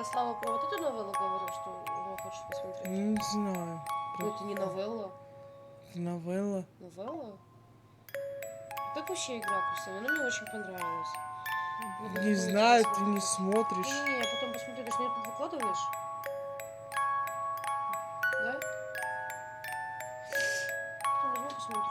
Слава про вот эту новеллу говорил, что его хочет посмотреть? Не знаю. Ну, это не новелла. Новелла. Новелла? Как вообще игра, Кристина? Она мне очень понравилась. Не знаю, ты не смотришь. Не, я потом посмотрю. Ты же на YouTube выкладываешь? Да? Потом возьму, посмотрю.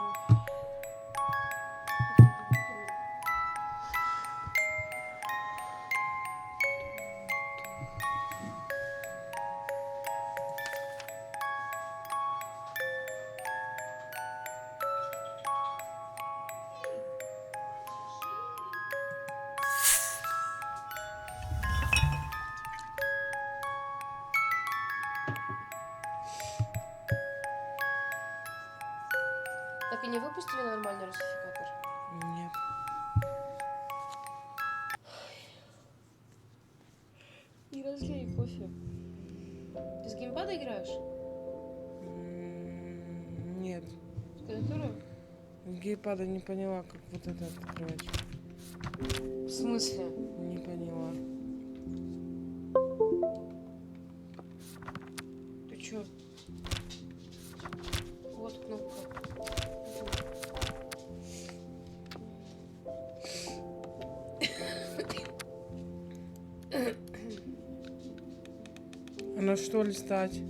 Так и не выпустили нормальный русификатор? Нет. Не разлей кофе. Ты с геймпада играешь? Нет. С клавиатуры? С геймпада не поняла, как вот это открывать. В смысле? Не поняла. Ты чё? Вот кнопка. А на что листать?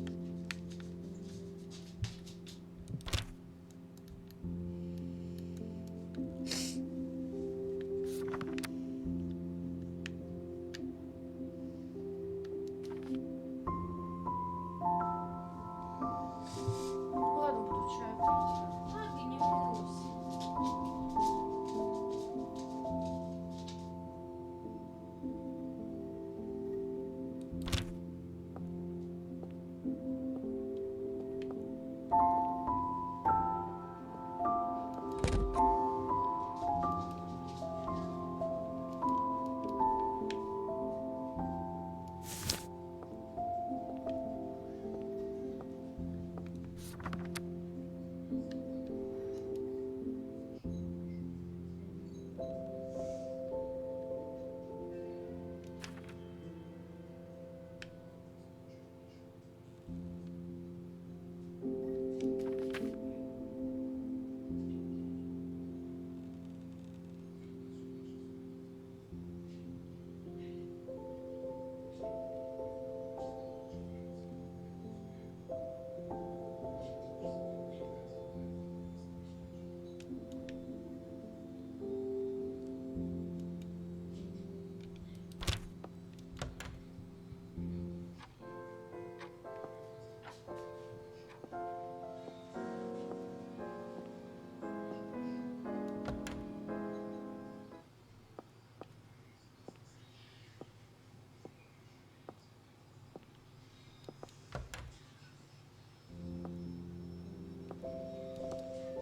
Ладно, буду чай пить. А, ты не вернулся.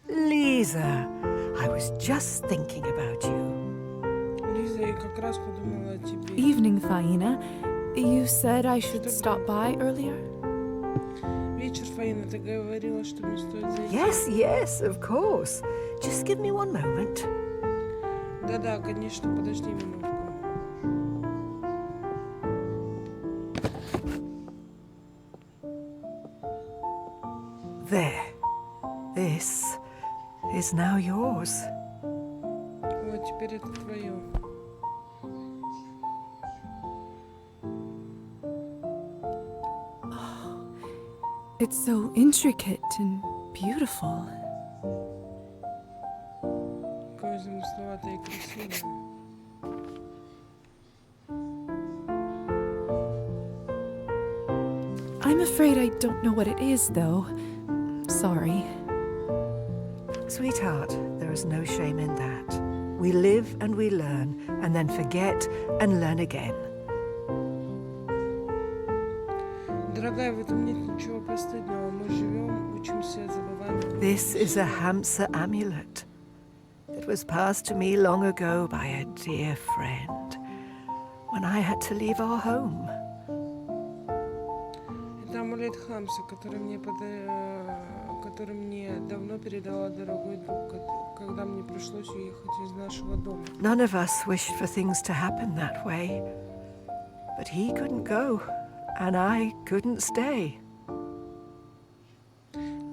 Lisa, I was just thinking about you. Лиза, я как раз подумала о тебе. Evening, Faina. You said I should stop by earlier? Вечер, Фаина, ты говорила, что мне стоит зайти. Yes, yes, of course. Just give me one moment. Да-да, конечно, подожди минутку. There. This is now yours. Вот, теперь это твое. It's so intricate and beautiful. Какое замысловатое и красивое. I'm afraid I don't know what it is, though. Sorry. Sweetheart, there is no shame in that. We live and we learn, and then forget and learn again. Дорогая, в этом нет ничего постыдного. Мы живем, учимся, забываем. This is a Hamsa amulet. It was passed to me long ago by a dear friend when I had to leave our home. Это амулет Хамса, который мне давно передала дорогой друг, когда мне пришлось уехать из нашего дома. None of us wished for things to happen that way. But he couldn't go, and I couldn't stay.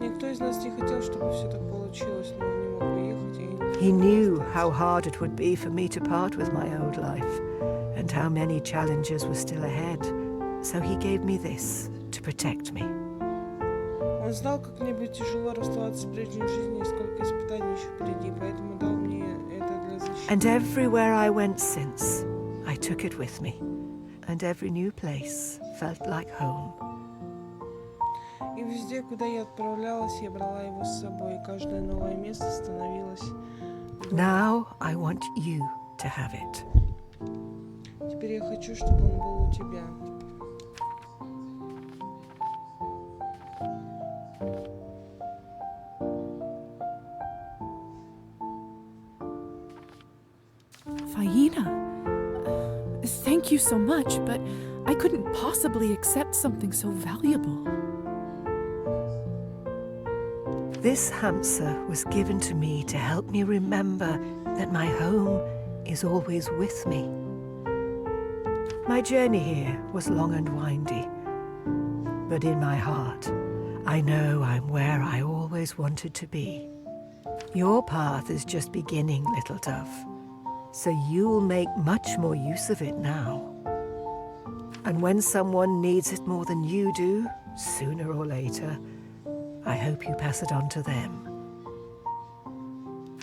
Никто из нас не хотел, чтобы все так получилось, но он не мог уехать и He knew how hard it would be for me to part with my old life, and how many challenges were still ahead. So he gave me this to protect me. Он знал, как мне будет тяжело расставаться с прежней жизнью и сколько испытаний еще впереди, поэтому дал мне это для защиты. And everywhere I went since, I took it with me. And every new place felt like home. И везде, куда я отправлялась, я брала его с собой, и каждое новое место становилось домом. Now I want you to have it. Теперь я хочу, чтобы он был у тебя. Faina, thank you so much, but I couldn't possibly accept something so valuable. This hamster was given to me to help me remember that my home is always with me. My journey here was long and windy, but in my heart, I know I'm where I always wanted to be. Your path is just beginning, little dove, so you'll make much more use of it now. And when someone needs it more than you do, sooner or later, I hope you pass it on to them.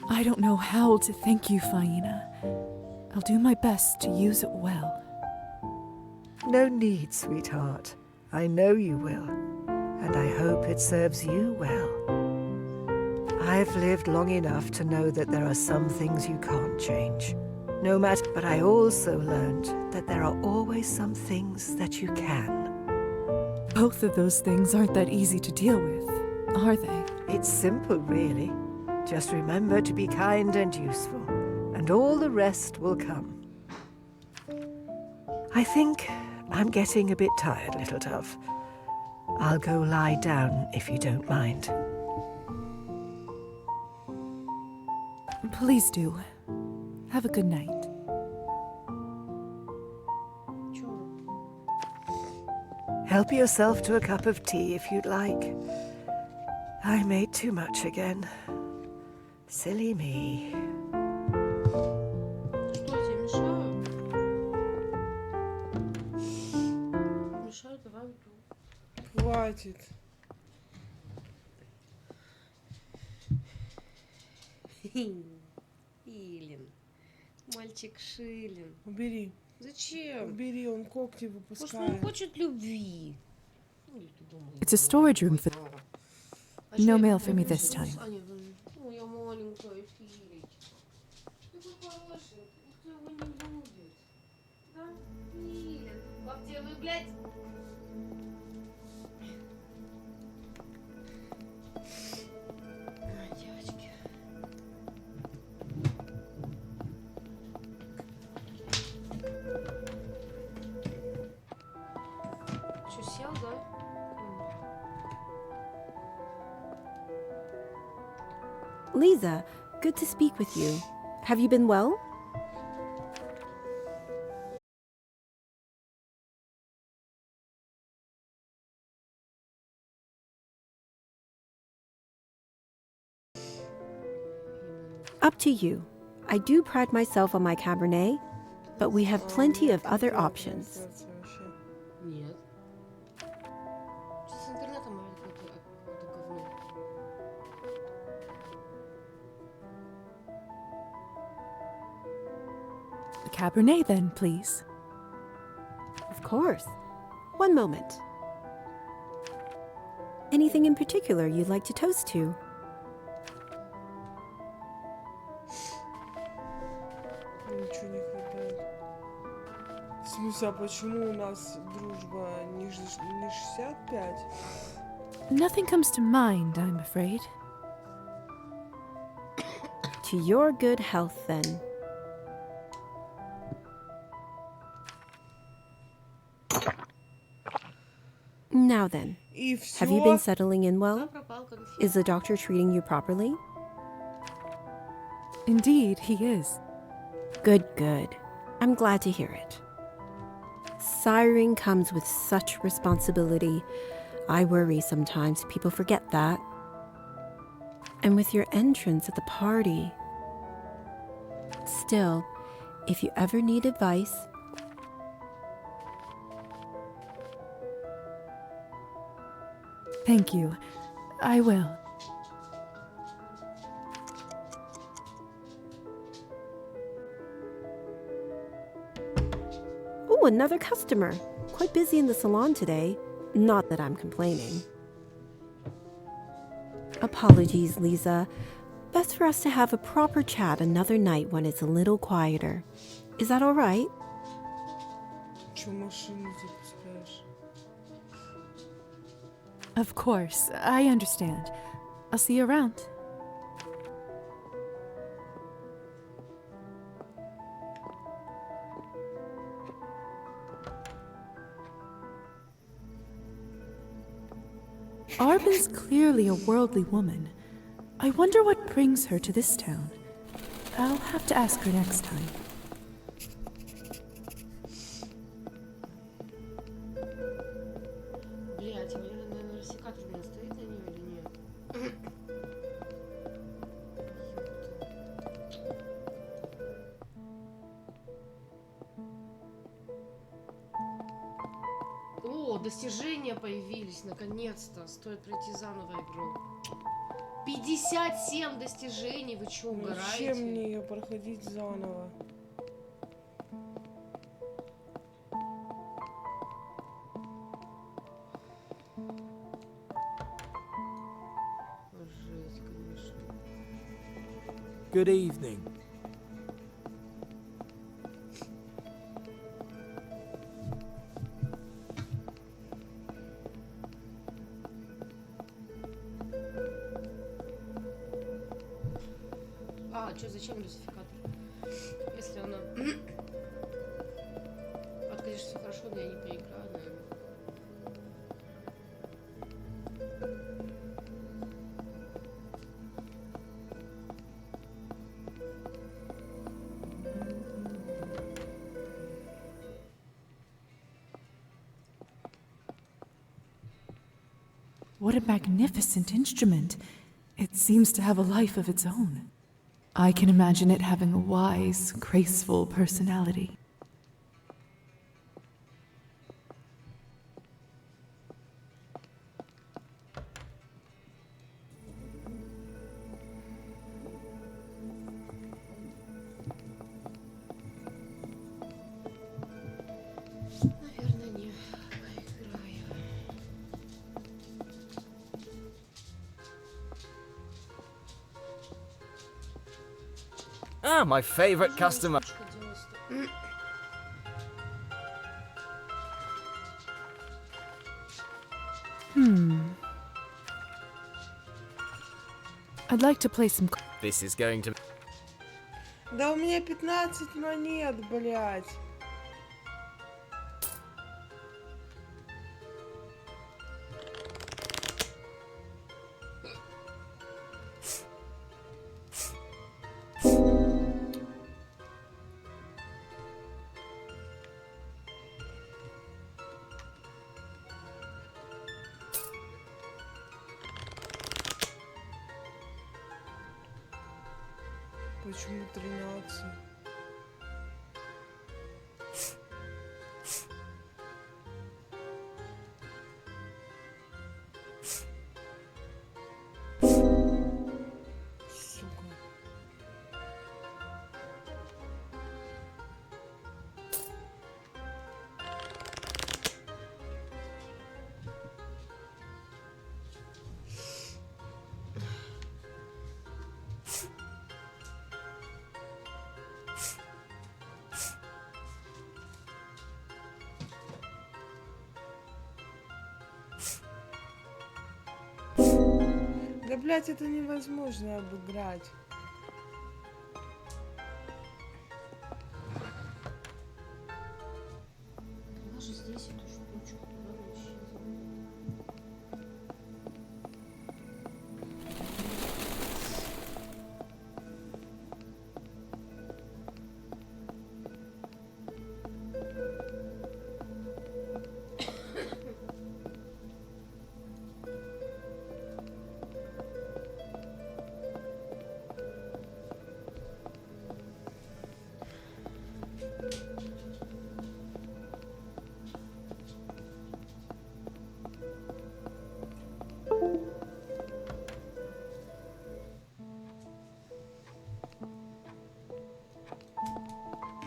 I don't know how to thank you, Faina. I'll do my best to use it well. No need, sweetheart. I know you will, and I hope it serves you well. I've lived long enough to know that there are some things you can't change. No matter, but I also learned that there are always some things that you can. Both of those things aren't that easy to deal with, are they? It's simple, really. Just remember to be kind and useful, and all the rest will come. I think I'm getting a bit tired, little dove. I'll go lie down if you don't mind. Please do. Have a good night. Help yourself to a cup of tea if you'd like. I made too much again. Silly me. Что, я тебе мешаю? Мешаю, давай уйду. Хватит. Илин. Мальчик Шилин. Убери. Зачем? Убери, он когти Может, он выпускает. хочет любви. Ну, я тут думала, It's a storage room for... А No что я mail буду for me делать? this time. А, нет, моя маленькая Филечка. Такой хороший, никто его не будет. Да? Филин, как тебе выглядеть? Ой, девочки. Что, сел, да? Lisa, good to speak with you. Have you been well? Up to you. I do pride myself on my Cabernet, but we have plenty of other options. Вообще. Нет. Что с интернетом какое-то говно? The Cabernet, then, please. Of course. One moment. Anything in particular you'd like to toast to? Ничего не хватает. В смысле, а почему у нас дружба не 65? Nothing comes to mind, I'm afraid. To your good health, then. Now then, И все. have you been settling in Да, well? пропал конфет. Is the doctor treating you properly? Indeed, he is. Good, good. I'm glad to hear it. Siring comes with such responsibility. I worry sometimes people forget that. And with your entrance at the party. Still, if you ever need advice, Thank you. I will. oh, another customer. Quite busy in the salon today. Not that I'm complaining. Apologies, Lisa. Best for us to have a proper chat another night when it's a little quieter. Is that all right? Чё машину запускаешь? Of course, I understand. I'll see you around. Arben's clearly a worldly woman. I wonder what brings her to this town. I'll have to ask her next time. Блять, наверное, рассекатель у меня стоит на нее или нет? О, достижения появились, наконец-то. Стоит пройти заново игру. 57 достижений, вы чё, угораете? Зачем мне ее проходить заново? Жесть, конечно. Good evening. А, чё, зачем русификатор? Если она... Вот, конечно, все хорошо, но я не поиграю, наверное. What a magnificent instrument. It seems to have a life of its own. I can imagine it having a wise, graceful personality. Наверное, не поиграю. Ah, my favorite customer. Немножко дело стоит. I'd like to play some. This is going to... Да у меня 15 монет, блядь. Почему 13? Сука. Да, блядь, это невозможно обыграть. Положи здесь эту штучку, туда она исчезла.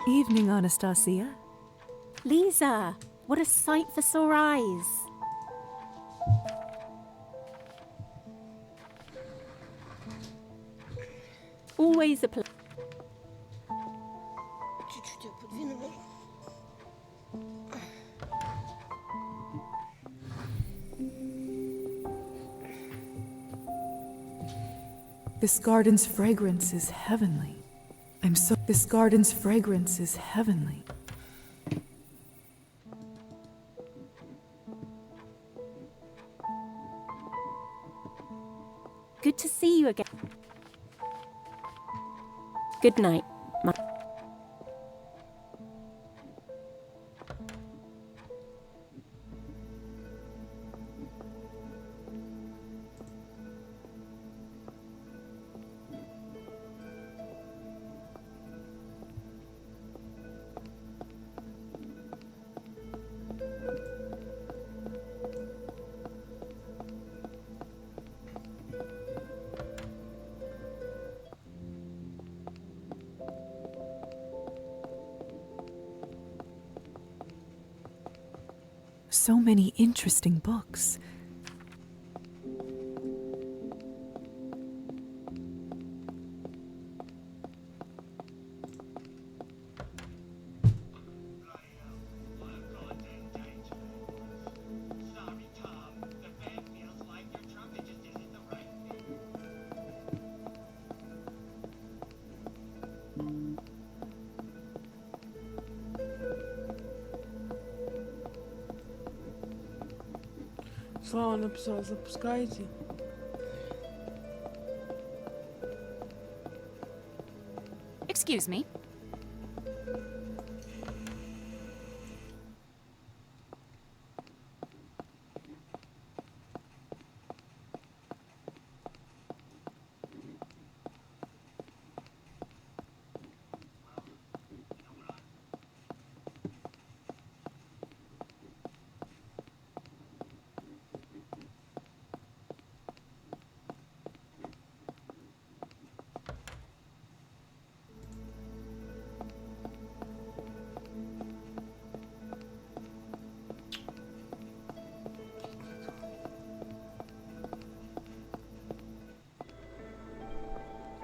Evening, Anastasia. Lisa, what a sight for sore eyes. Always a pleasure. Чуть-чуть я подвинула. This garden's fragrance is heavenly. This garden's fragrance is heavenly. Good to see you again. Good night. So many interesting books. Слава написала, запускайте. Excuse me.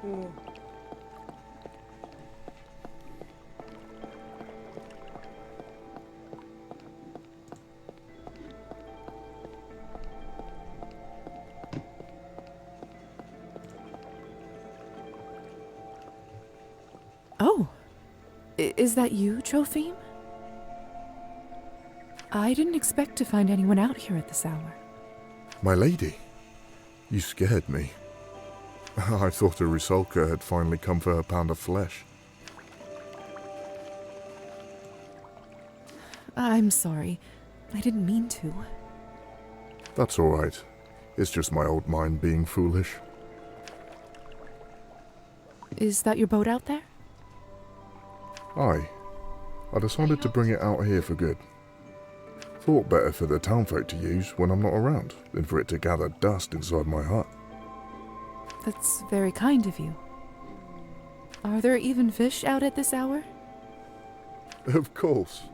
О. Oh, is that you, Trophime? I didn't expect to find anyone out here at this hour. My lady, you scared me. I thought a Rusalka had finally come for her pound of flesh. I'm sorry. I didn't mean to. That's all right. It's just my old mind being foolish. Is that your boat out there? Aye. I decided to bring it out here for good. Thought better for the townfolk to use when I'm not around than for it to gather dust inside my hut. That's very kind of you. Are there even fish out at this hour? Of course.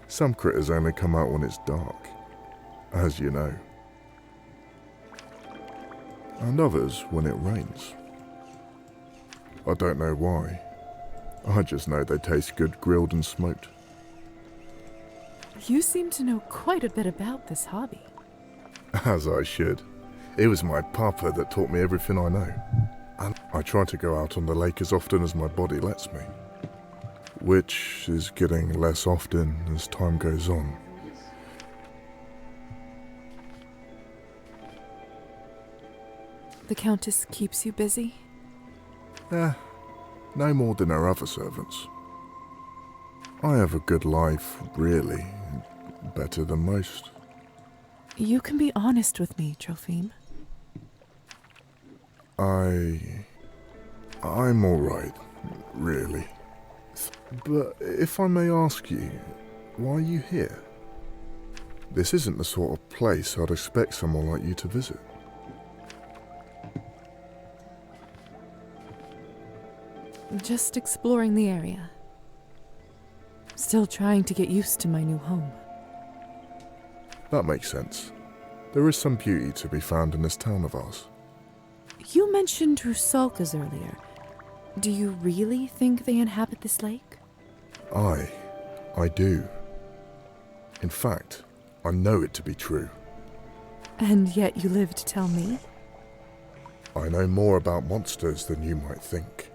Some critters only come out when it's dark, as you know. And others when it rains. I don't know why. I just know they taste good grilled and smoked. You seem to know quite a bit about this hobby. As I should. It was my papa that taught me everything I know. And I try to go out on the lake as often as my body lets me. Which is getting less often as time goes on. The Countess keeps you busy? No more than her other servants. I have a good life, really. Better than most. You can be honest with me, Trophime. I'm alright, really. But if I may ask you, why are you here? This isn't the sort of place I'd expect someone like you to visit. Just exploring the area. Still trying to get used to my new home. That makes sense. There is some beauty to be found in this town of ours. You mentioned Rusalkas earlier. Do you really think they inhabit this lake? I do. In fact, I know it to be true. And yet you live to tell me? I know more about monsters than you might think.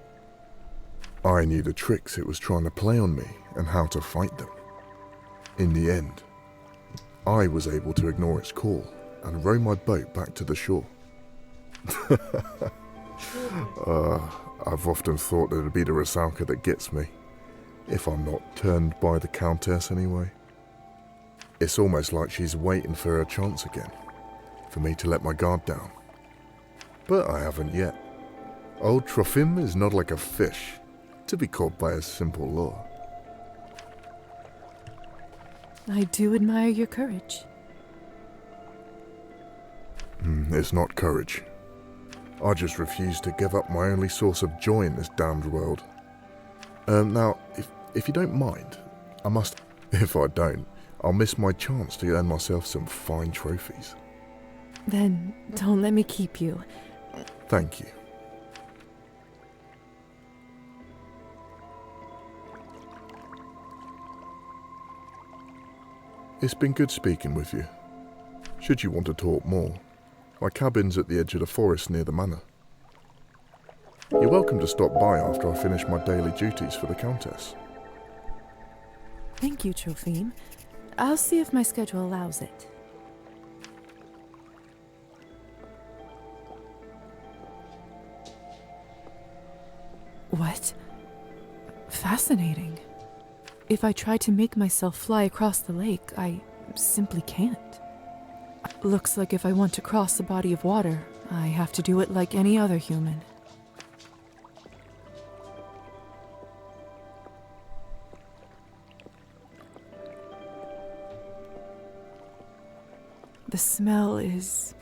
I knew the tricks it was trying to play on me and how to fight them. In the end, I was able to ignore its call and row my boat back to the shore. I've often thought that it'd be the Rusalka that gets me, if I'm not turned by the Countess anyway. It's almost like she's waiting for her chance again, for me to let my guard down. But I haven't yet. Old Trofim is not like a fish, to be caught by a simple lure. I do admire your courage. It's not courage. I just refuse to give up my only source of joy in this damned world. Now, if you don't mind, I must... If I don't, I'll miss my chance to earn myself some fine trophies. Then don't let me keep you. Thank you. It's been good speaking with you. Should you want to talk more, my cabin's at the edge of the forest near the manor. You're welcome to stop by after I finish my daily duties for the Countess. Thank you, Trofim. I'll see if my schedule allows it. What? Fascinating. If I try to make myself fly across the lake, I simply can't. Looks like if I want to cross a body of water, I have to do it like any other human. The smell is...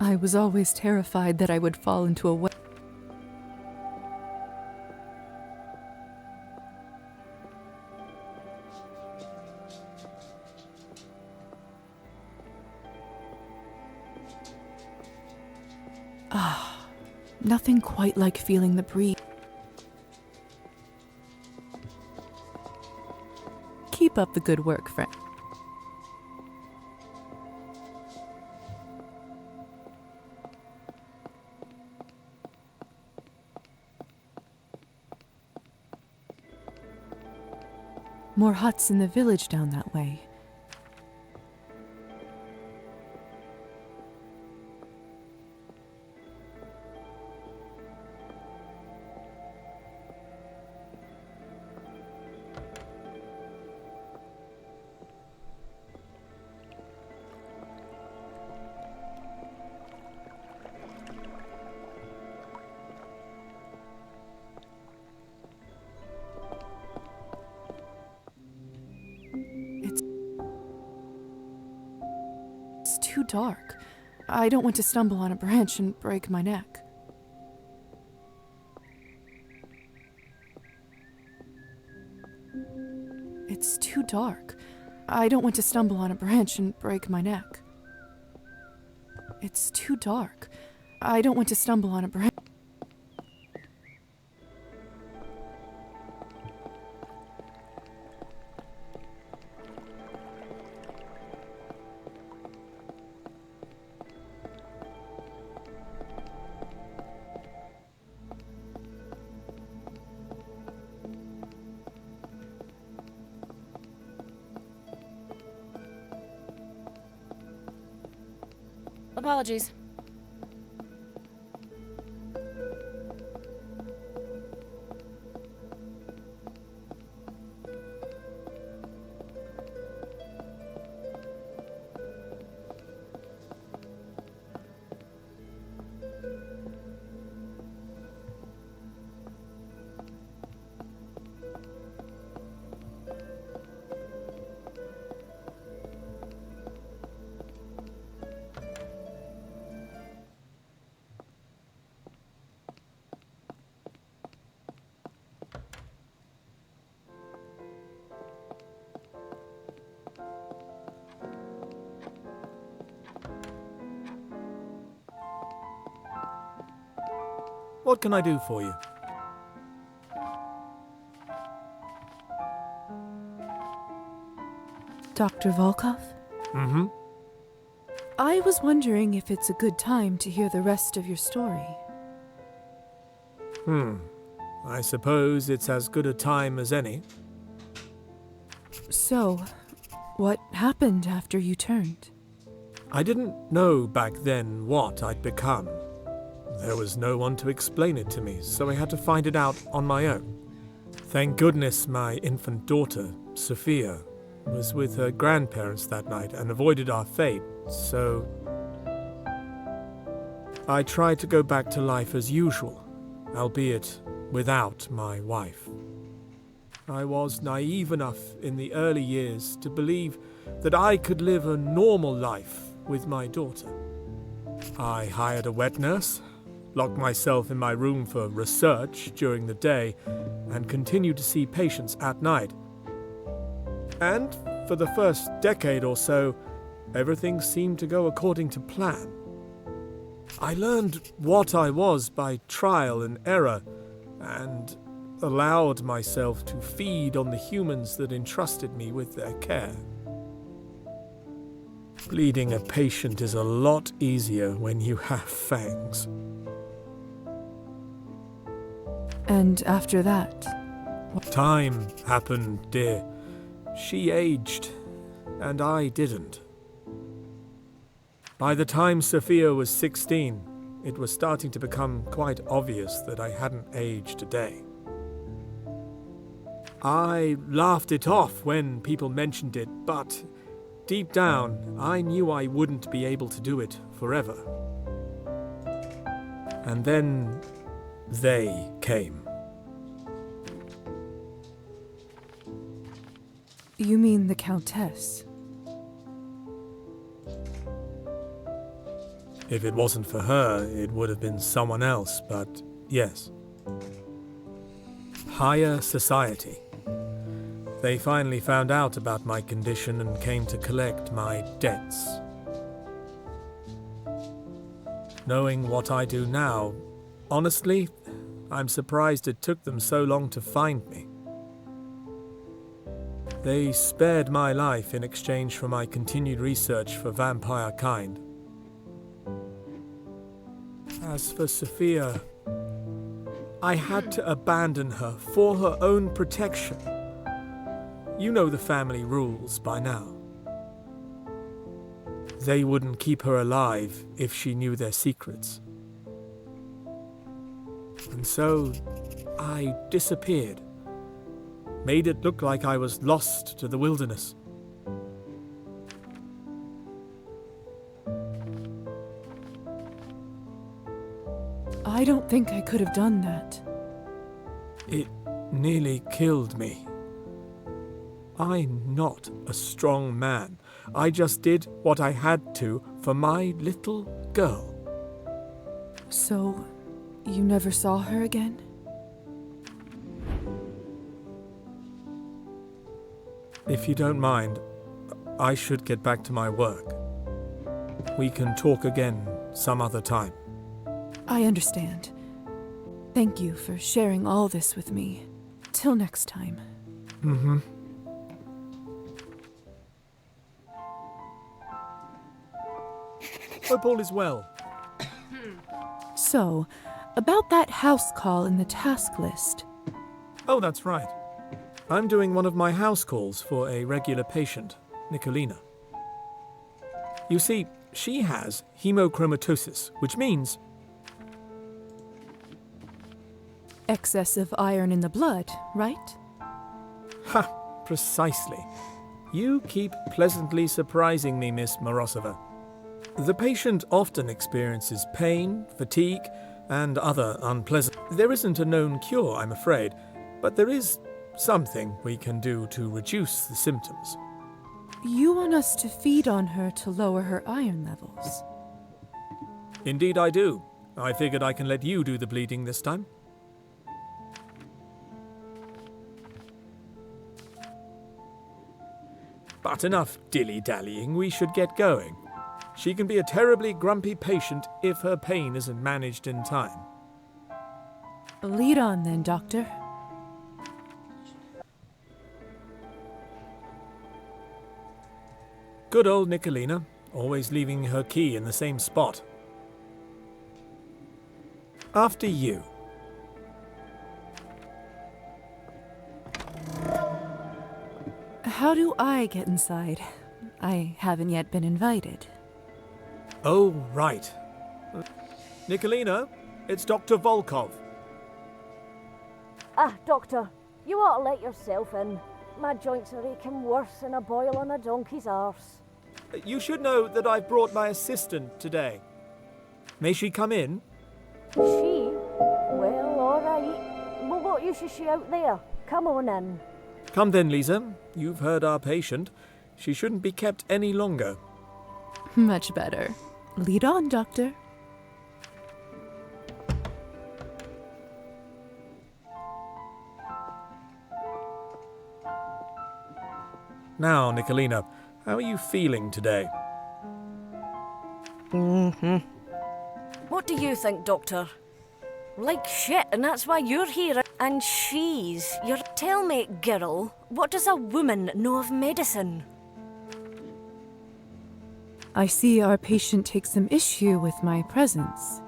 I was always terrified that I would fall into a well. Nothing quite like feeling the breeze. Keep up the good work, friend. More huts in the village down that way. It's too dark. I don't want to stumble on a branch and break my neck. It's too dark. I don't want to stumble on a branch and break my neck. It's too dark. I don't want to stumble on a branch. Apologies. What can I do for you? Dr. Volkov? Mm-hmm. I was wondering if it's a good time to hear the rest of your story. I suppose it's as good a time as any. So, what happened after you turned? I didn't know back then what I'd become. There was no one to explain it to me, so I had to find it out on my own. Thank goodness my infant daughter, Sophia, was with her grandparents that night and avoided our fate, so I tried to go back to life as usual, albeit without my wife. I was naive enough in the early years to believe that I could live a normal life with my daughter. I hired a wet nurse, locked myself in my room for research during the day, and continued to see patients at night. And for the first decade or so, everything seemed to go according to plan. I learned what I was by trial and error, and allowed myself to feed on the humans that entrusted me with their care. Bleeding a patient is a lot easier when you have fangs. And after that? Time happened, dear. She aged, and I didn't. By the time Sophia was 16, it was starting to become quite obvious that I hadn't aged a day. I laughed it off when people mentioned it, but deep down, I knew I wouldn't be able to do it forever. And then they came. You mean the Countess? If it wasn't for her, it would have been someone else, but yes. Higher society. They finally found out about my condition and came to collect my debts. Knowing what I do now, honestly, I'm surprised it took them so long to find me. They spared my life in exchange for my continued research for vampire kind. As for Sophia, I had to abandon her for her own protection. You know the family rules by now. They wouldn't keep her alive if she knew their secrets. And so, I disappeared. Made it look like I was lost to the wilderness. I don't think I could have done that. It nearly killed me. I'm not a strong man. I just did what I had to for my little girl. So, you never saw her again? If you don't mind, I should get back to my work. We can talk again some other time. I understand. Thank you for sharing all this with me. Till next time. Mm-hmm. Hope all is well. So, about that house call in the task list. Oh, that's right. I'm doing one of my house calls for a regular patient, Nicolina. You see, She has hemochromatosis, which means Excess of iron in the blood, right? ha, precisely. You keep pleasantly surprising me, Miss Morozova. The patient often experiences pain, fatigue, and other unpleasant. There isn't a known cure, I'm afraid, but there is something we can do to reduce the symptoms. You want us to feed on her to lower her iron levels? Indeed I do. I figured I can let you do the bleeding this time. But enough dilly-dallying, we should get going. She can be a terribly grumpy patient if her pain isn't managed in time. Lead on then, Doctor. Good old Nicolina, always leaving her key in the same spot. After you. How do I get inside? I haven't yet been invited. Oh, right. Nicolina, it's Dr. Volkov. Ah, Doctor, you ought to let yourself in. My joints are aching worse than a boil on a donkey's arse. You should know that I've brought my assistant today. May she come in? She? Well, all right. Well, what use is she out there? Come on in. Come then, Lisa. You've heard our patient. She shouldn't be kept any longer. Much better. Lead on, Doctor. Now, Nicolina, how are you feeling today? What do you think, Doctor? Like shit, and that's why you're here. And she's your... Tell me, girl, what does a woman know of medicine? I see our patient takes some issue with my presence.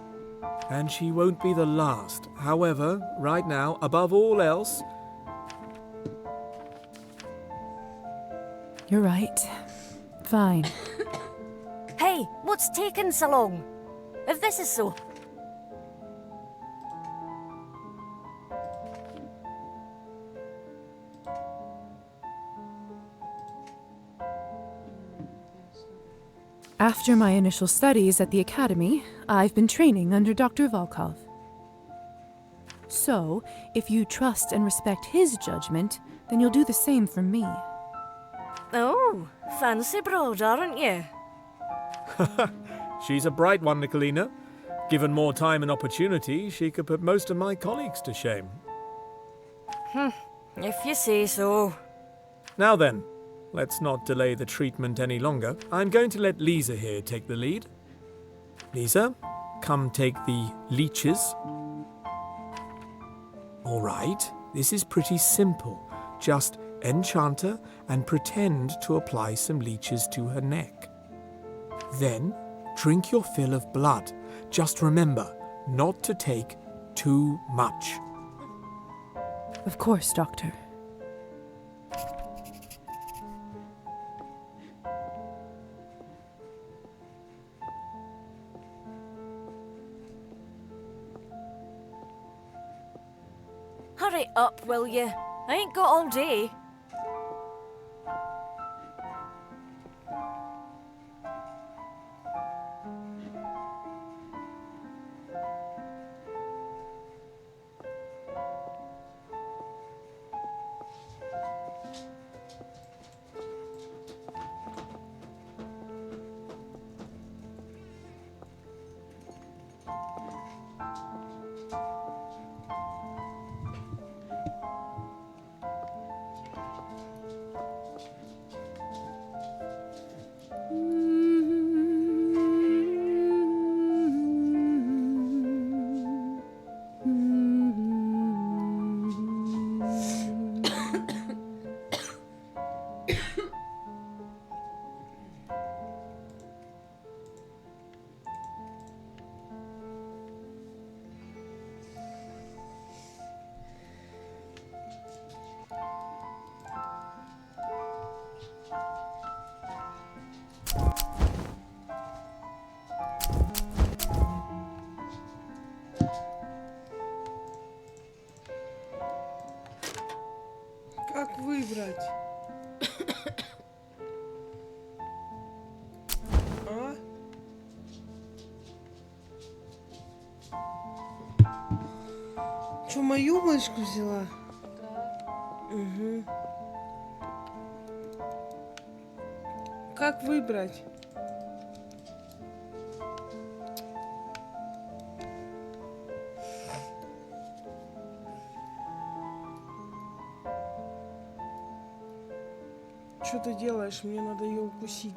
And she won't be the last. However, right now, above all else... You're right. Fine. Hey, what's taking so long? If this is so... After my initial studies at the academy, I've been training under Dr. Volkov. So, if you trust and respect his judgment, then you'll do the same for me. Oh, fancy broad, aren't you? She's a bright one, Nicolina. Given more time and opportunity, she could put most of my colleagues to shame. If you say so. Now then, let's not delay the treatment any longer. I'm going to let Lisa here take the lead. Lisa, come take the leeches. All right, this is pretty simple. Just enchant her and pretend to apply some leeches to her neck. Then, drink your fill of blood. Just remember, not to take too much. Of course, Doctor. Hurry up, will you? I ain't got all day. выбрать? А? Чё, мою мышку взяла? Угу. Как выбрать? Что ты делаешь? Мне надо ее укусить.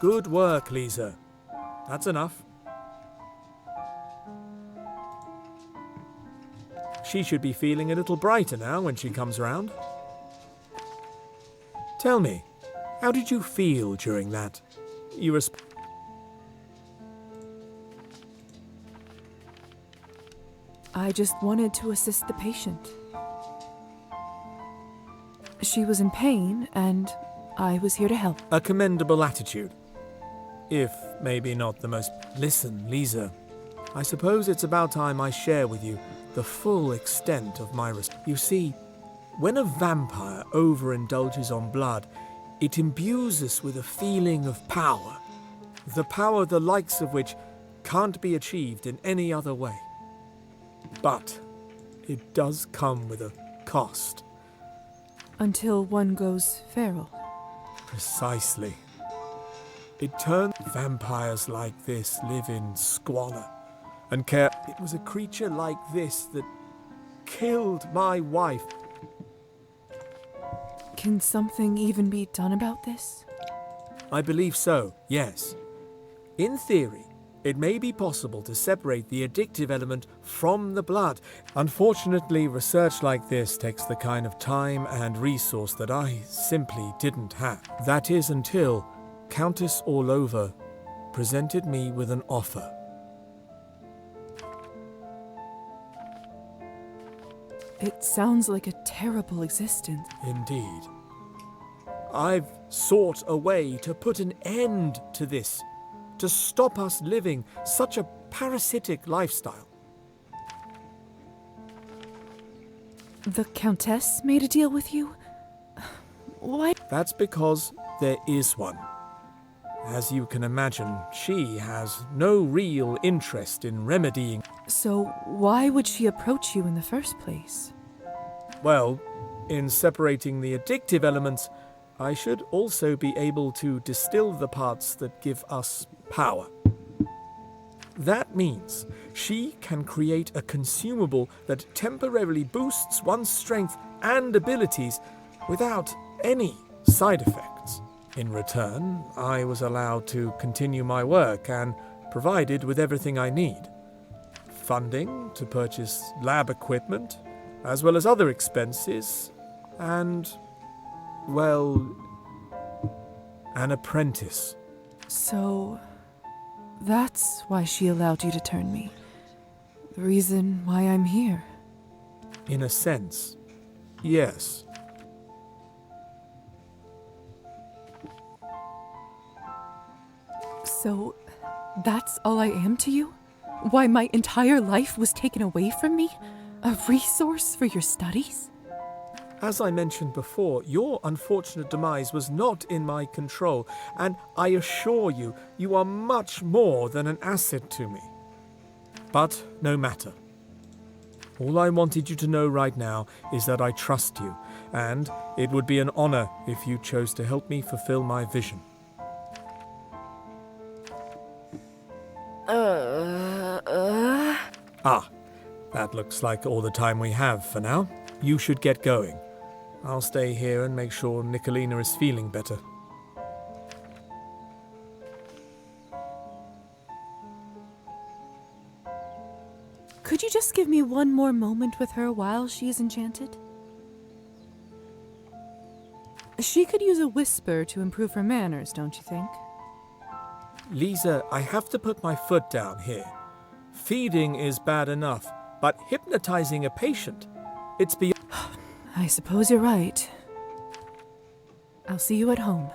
Good work, Lisa. That's enough. She should be feeling a little brighter now when she comes round. Tell me, how did you feel during that? You were... I just wanted to assist the patient. She was in pain, and I was here to help. A commendable attitude. If maybe not the most... Listen, Lisa. I suppose it's about time I share with you the full extent of my... You see, when a vampire overindulges on blood, it imbues us with a feeling of power. The power the likes of which can't be achieved in any other way. But it does come with a cost. Until one goes feral. Precisely. It turned vampires like this live in squalor and care. It was a creature like this that killed my wife. Can something even be done about this? I believe so, yes. In theory, it may be possible to separate the addictive element from the blood. Unfortunately, research like this takes the kind of time and resource that I simply didn't have. That is until Countess Orlova presented me with an offer. It sounds like a terrible existence. Indeed. I've sought a way to put an end to this, to stop us living such a parasitic lifestyle. The Countess made a deal with you? Why? That's because there is one. As you can imagine, she has no real interest in remedying. So why would she approach you in the first place? Well, in separating the addictive elements, I should also be able to distill the parts that give us power. That means she can create a consumable that temporarily boosts one's strength and abilities without any side effects. In return, I was allowed to continue my work and provided with everything I need. Funding to purchase lab equipment, as well as other expenses, and, well, an apprentice. So that's why she allowed you to turn me. The reason why I'm here. In a sense, yes. So that's all I am to you? Why my entire life was taken away from me? A resource for your studies? As I mentioned before, your unfortunate demise was not in my control, and I assure you, you are much more than an asset to me. But no matter. All I wanted you to know right now is that I trust you, and it would be an honor if you chose to help me fulfill my vision. Ah, that looks like all the time we have for now. You should get going. I'll stay here and make sure Nicolina is feeling better. Could you just give me one more moment with her while she is enchanted? She could use a whisper to improve her manners, don't you think? Lisa, I have to put my foot down here. Feeding is bad enough, but hypnotizing a patient, it's beyond... I suppose you're right. I'll see you at home.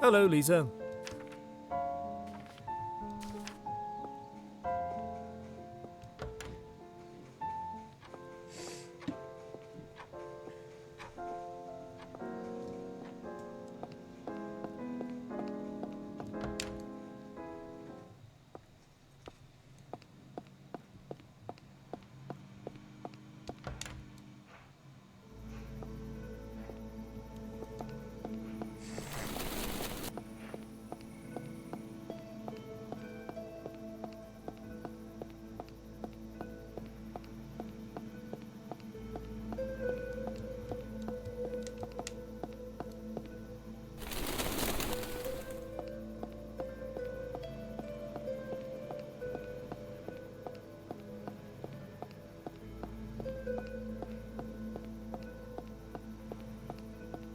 Hello, Lisa.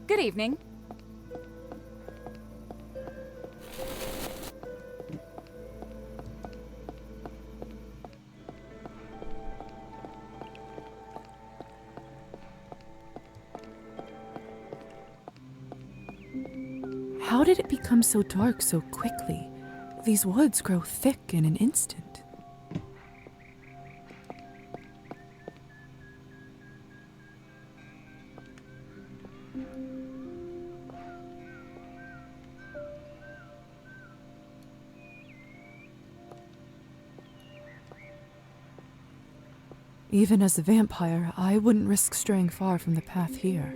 Good evening. How did it become so dark so quickly? These woods grow thick in an instant. Even as a vampire, I wouldn't risk straying far from the path here.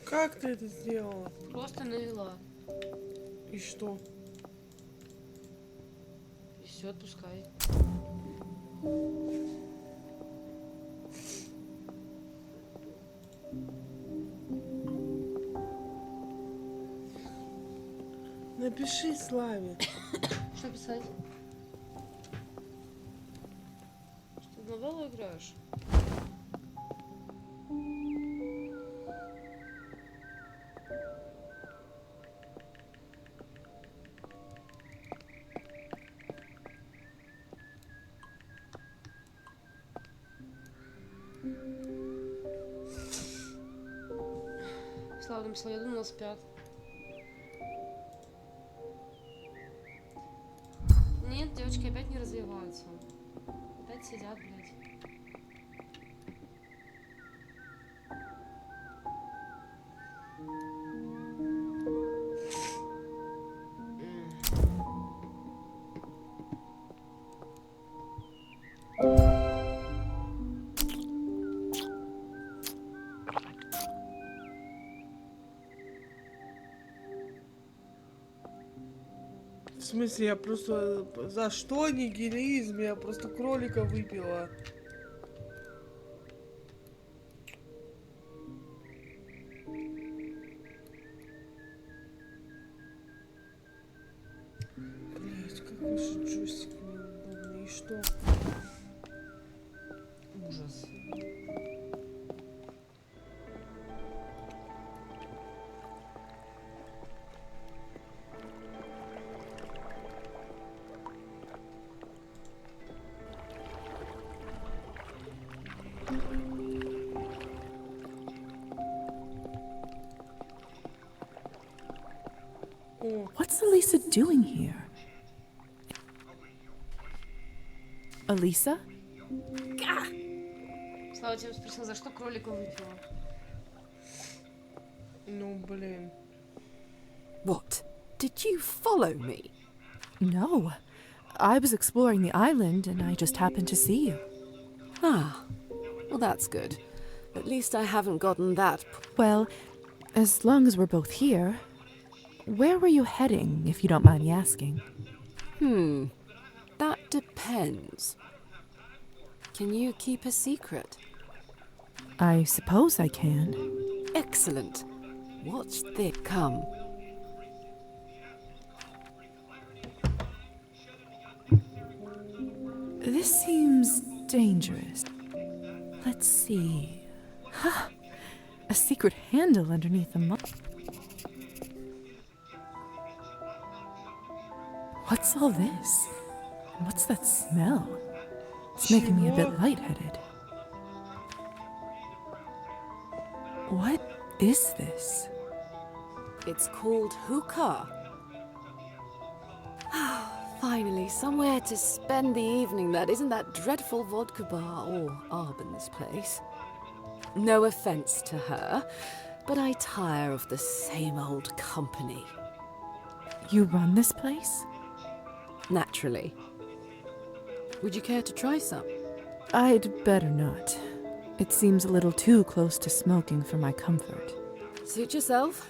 Как ты это сделала? Просто навела. И что? И все, отпускай. Напиши Славе. Что писать? Что, в новеллу играешь? Слава написала, я думала, спят. Нет, девочки опять не развиваются. Опять сидят, блядь. В смысле, я просто... За что нигилизм? Я просто кролика выпила. Блять, какой же джойстик неудобный. И что? Ужас. What's Elisa doing here? Elisa? Слава тебя спросила, за что кролика выпила? Ну, блин. What? Did you follow me? No. I was exploring the island and I just happened to see you. Ah, well, that's good. At least I haven't gotten that. Well, as long as we're both here, where were you heading, if you don't mind me asking? That depends. Can you keep a secret? I suppose I can. Excellent. Watch this. Come. This seems dangerous. Let's see. Ha! A secret handle underneath the mud. What's all this? And what's that smell? It's making me a bit lightheaded. What is this? It's called hookah. Finally, somewhere to spend the evening that isn't that dreadful vodka bar or Arbon's place. No offense to her, but I tire of the same old company. You run this place? Naturally. Would you care to try some? I'd better not. It seems a little too close to smoking for my comfort. Suit yourself.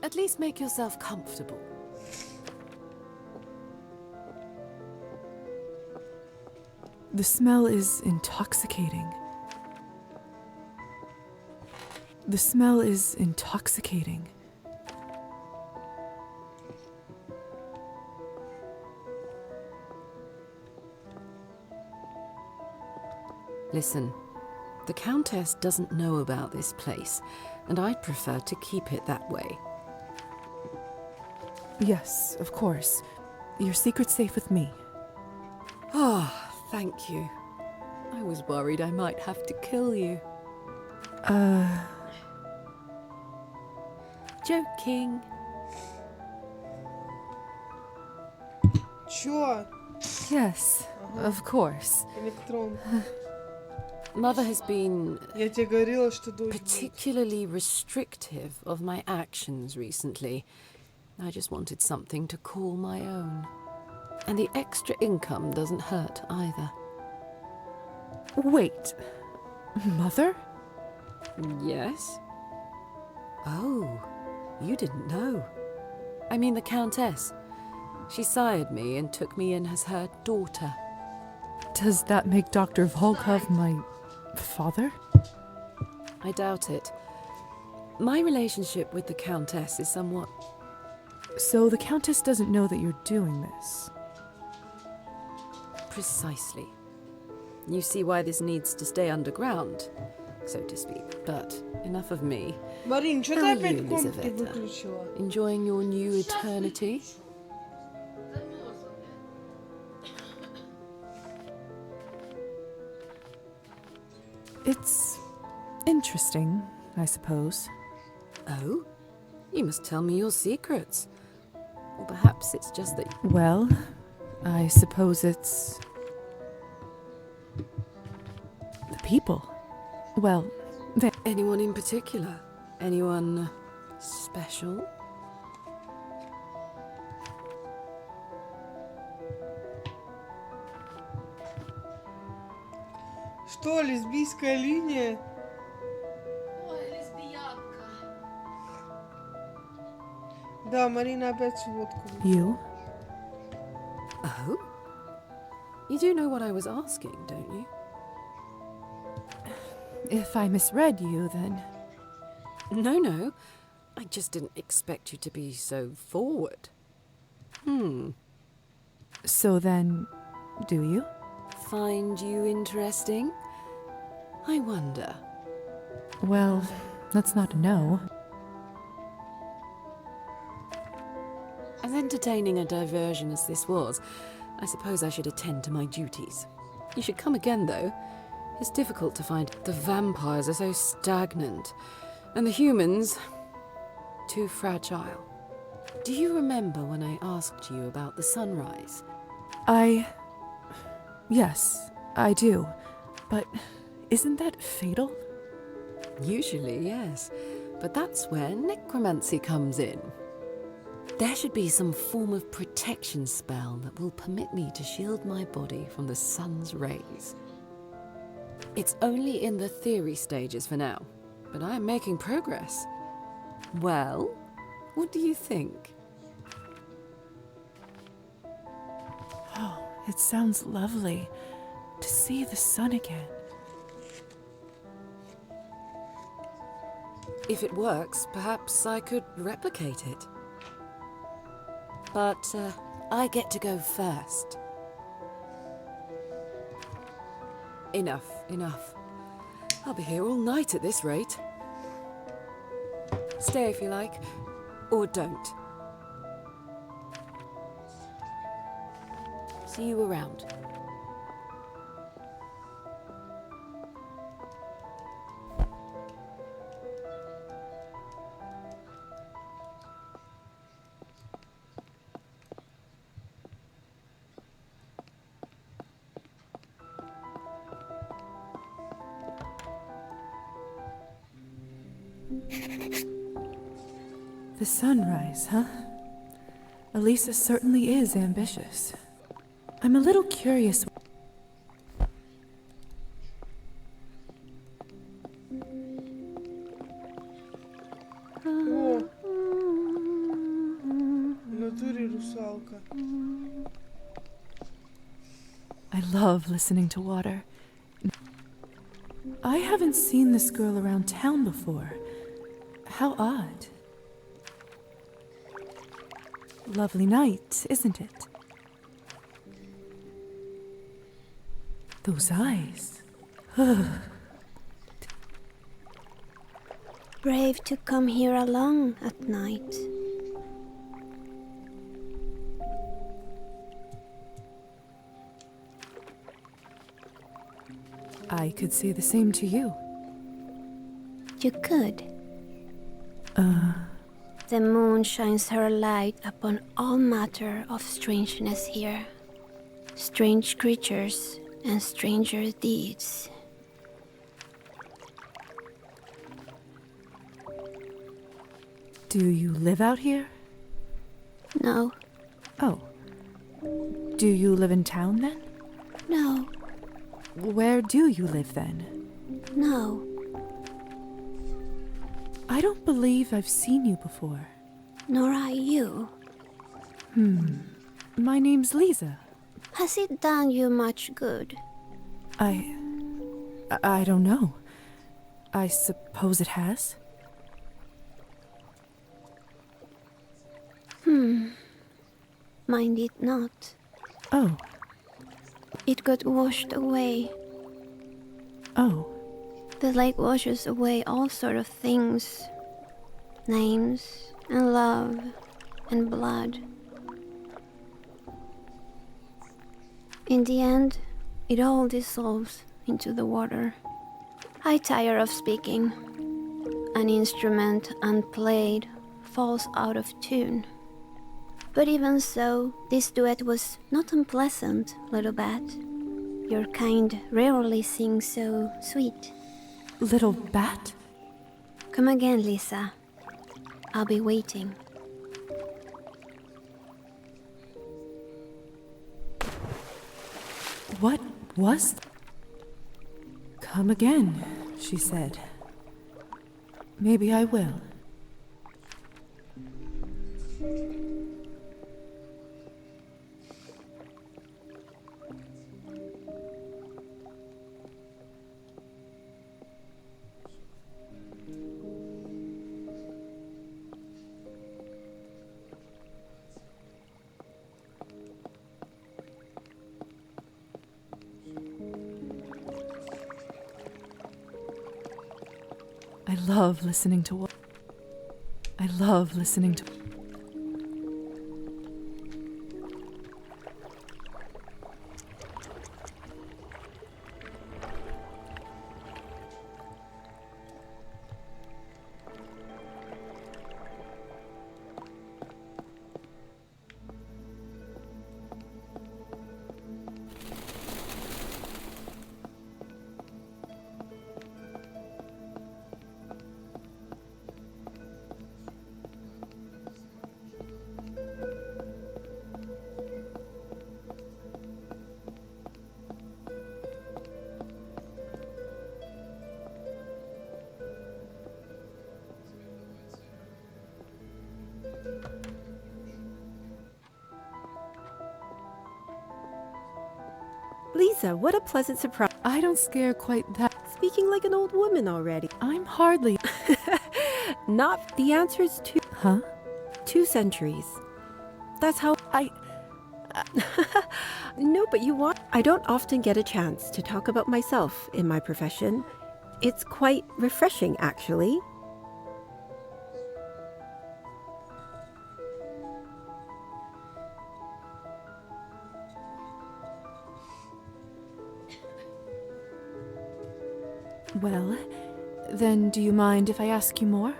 At least make yourself comfortable. The smell is intoxicating. The smell is intoxicating. Listen, the Countess doesn't know about this place, and I'd prefer to keep it that way. Yes, of course. Your secret's safe with me. Ah, thank you. I was worried I might have to kill you. Joking. Чё? Yes, of course. Электрон. Mother has been Я тебе говорила, что дождь будет. particularly restrictive of my actions recently. I just wanted something to call my own. And the extra income doesn't hurt either. Wait. Mother? Yes? Oh, you didn't know. I mean the Countess. She sired me and took me in as her daughter. Does that make Dr. Volkov my father? I doubt it. My relationship with the Countess is somewhat... So the Countess doesn't know that you're doing this? Precisely. You see why this needs to stay underground, so to speak. But enough of me. Марин, что How ты are опять you, комп Lizaveta? выключила? Enjoying your new eternity? Замерзла, блядь. It's interesting, I suppose. Oh? You must tell me your secrets. Or perhaps it's just that... Well, I suppose it's... the people. Well, they... Anyone in particular? Anyone special? Что, лесбийская линия? Ой, лесбиянка. Да, Марина опять водку выпила. You? Oh? You do know what I was asking, don't you? If I misread you, then... No. I just didn't expect you to be so forward. So then, do you? Find you interesting? I wonder. Well, that's not a no. As entertaining a diversion as this was, I suppose I should attend to my duties. You should come again, though. It's difficult to find. The vampires are so stagnant, and the humans too fragile. Do you remember when I asked you about the sunrise? Yes, I do. But isn't that fatal? Usually, yes. But that's where necromancy comes in. There should be some form of protection spell that will permit me to shield my body from the sun's rays. It's only in the theory stages for now, but I'm making progress. Well, what do you think? Oh, it sounds lovely to see the sun again. If it works, perhaps I could replicate it. But I get to go first. Enough. I'll be here all night at this rate. Stay if you like, or don't. See you around. The sunrise, huh? Elisa certainly is ambitious. I'm a little curious. О! В натуре русалка. I I love listening to water. I haven't seen this girl around town before. How odd. Lovely night, isn't it? Those eyes. Brave to come here alone at night. I could say the same to you. You could. The moon shines her light upon all matter of strangeness here. Strange creatures and stranger deeds. Do you live out here? No, Oh. Do you live in town then? no, Where do you live then? no. I don't believe I've seen you before. Nor I you. My name's Lisa. Has it done you much good? I don't know. I suppose it has. Mind it not. Oh, It got washed away. oh. The lake washes away all sort of things. Names and love and blood. In the end, it all dissolves into the water. I tire of speaking. An instrument unplayed falls out of tune. But even so, this duet was not unpleasant, little bat. Your kind rarely sing so sweet. Little bat? Come again, Lisa. I'll be waiting. What was? Come again, she said. Maybe I will. I love listening to I love listening to Lisa, what a pleasant surprise. I don't scare quite that. Speaking like an old woman already. I'm hardly. Not the answer is two. Huh? 2 centuries. That's how No, but you want. I don't often get a chance to talk about myself in my profession. It's quite refreshing, actually. Well, then do you mind if I ask you more?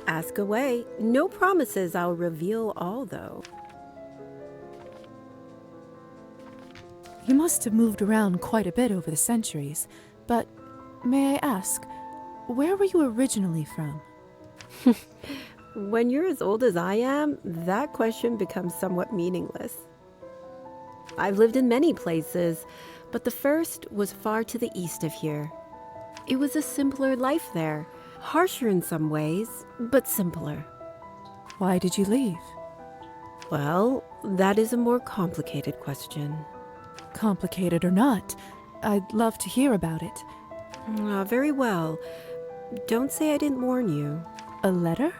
Ask away. No promises I'll reveal all, though. You must have moved around quite a bit over the centuries, but may I ask, where were you originally from? When you're as old as I am, that question becomes somewhat meaningless. I've lived in many places, but the first was far to the east of here. It was a simpler life there, harsher in some ways, but simpler. Why did you leave? Well, that is a more complicated question. Complicated or not, I'd love to hear about it. Very well. Don't say I didn't warn you. A letter?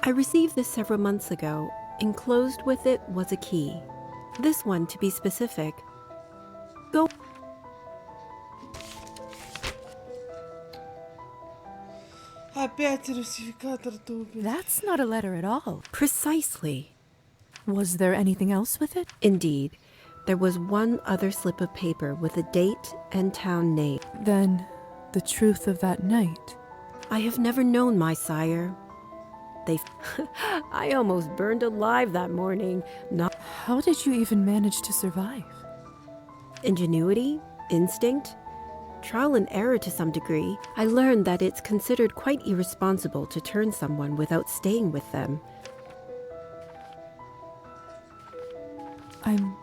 I received this several months ago. Enclosed with it was a key. This one, to be specific. Go. Опять русификатор тупит. That's not a letter at all. Precisely. Was there anything else with it? Indeed. There was one other slip of paper with a date and town name. Then, the truth of that night. I have never known my sire. I almost burned alive that morning. Not How did you even manage to survive? ingenuity, instinct, trial and error to some degree. I learned that it's considered quite irresponsible to turn someone without staying with them. I'm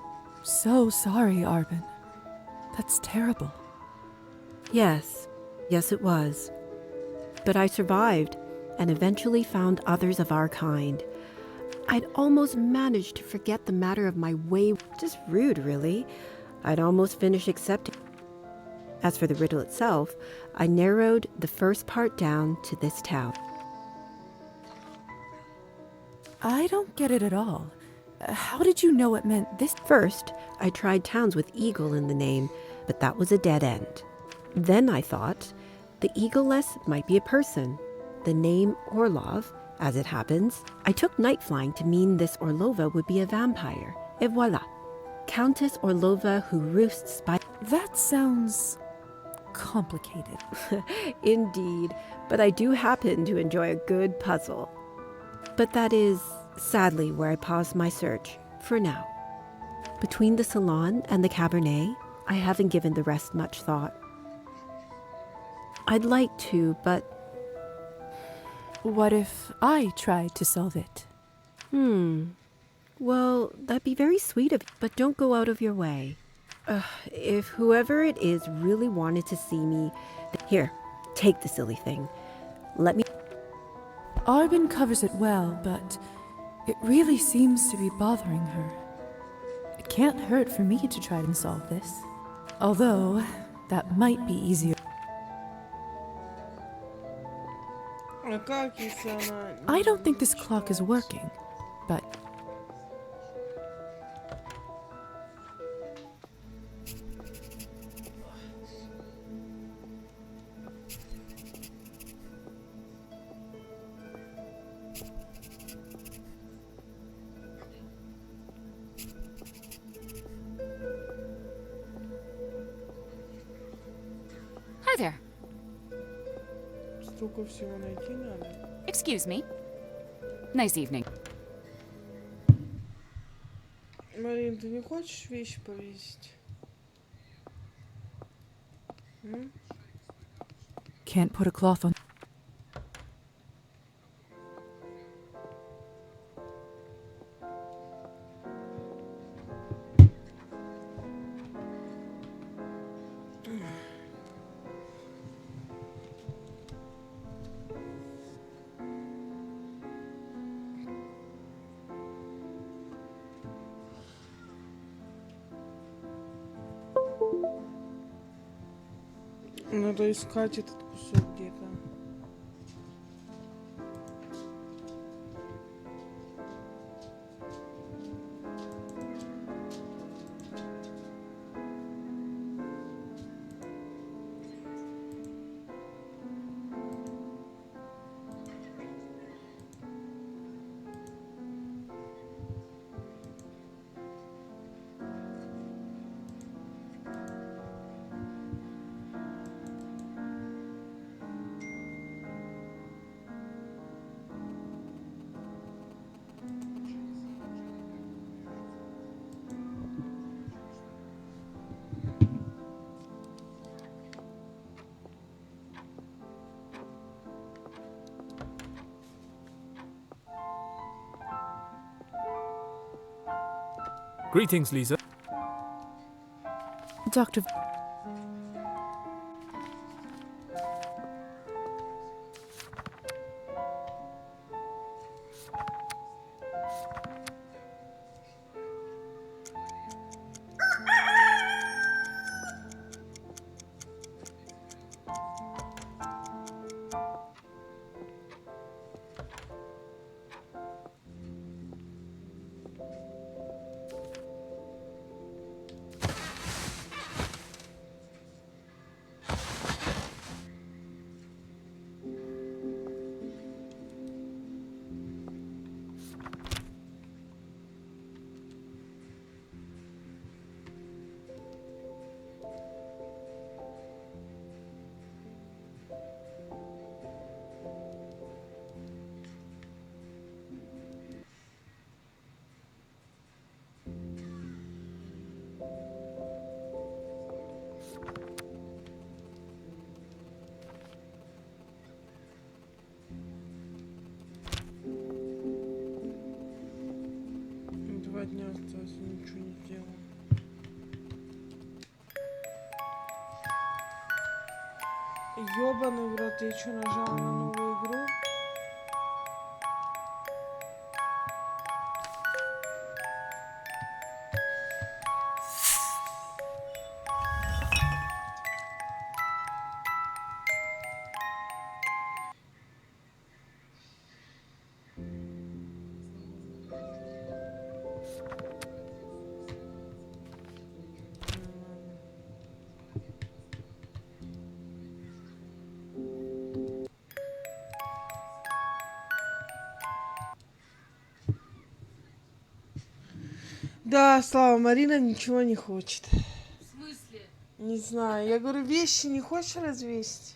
so sorry, Arben. That's terrible. Yes, it was. But I survived and eventually found others of our kind. I'd almost managed to forget the matter of my way. Just rude, really. I'd almost finished accepting. As for the riddle itself, I narrowed the first part down to this town. I don't get it at all. How did you know it meant this? First, I tried towns with eagle in the name, but that was a dead end. Then I thought the eagle-less might be a person. The name Orlov, as it happens, I took night flying to mean this Orlova would be a vampire. Et voila. Countess Orlova who roosts by... That sounds complicated. Indeed, but I do happen to enjoy a good puzzle. But that is, sadly, where I paused my search, for now. Between the salon and the Cabernet, I haven't given the rest much thought. I'd like to, but... What if I tried to solve it? Well, that'd be very sweet of you, but don't go out of your way. If whoever it is really wanted to see me... Here, take the silly thing. Let me... Arben covers it well, but it really seems to be bothering her. It can't hurt for me to try and solve this. Although, that might be easier. А как, если она... I don't think this clock is working, but... Hi there. Столько всего найти надо. Excuse me. Nice evening. Марин, ты не хочешь вещи повесить? Can't put a cloth on... Надо искать этот кусок где-то. Greetings, Lisa. Dr. дня осталось, я ничего не сделал. Ёбаный в рот, я что, нажала на новую игру? Да, Слава, Марина ничего не хочет. В смысле? Не знаю. Я говорю, вещи не хочешь развесить?